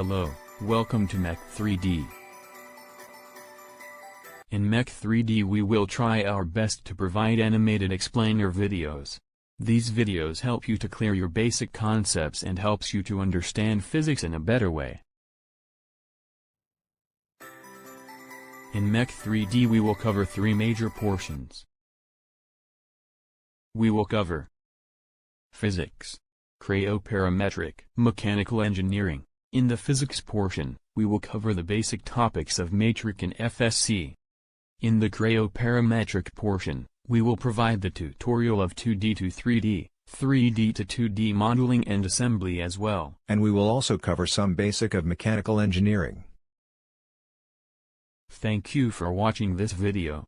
Hello, welcome to MECH 3D. In MECH 3D we will try our best to provide animated explainer videos. These videos help you to clear your basic concepts and helps you to understand physics in a better way. In MECH 3D we will cover three major portions. We will cover physics, CREO Parametric, mechanical engineering. In the physics portion, we will cover the basic topics of metric and FSC. In the CREO Parametric portion, we will provide the tutorial of 2D to 3D, 3D to 2D modeling and assembly as well. And we will also cover some basic of mechanical engineering. Thank you for watching this video.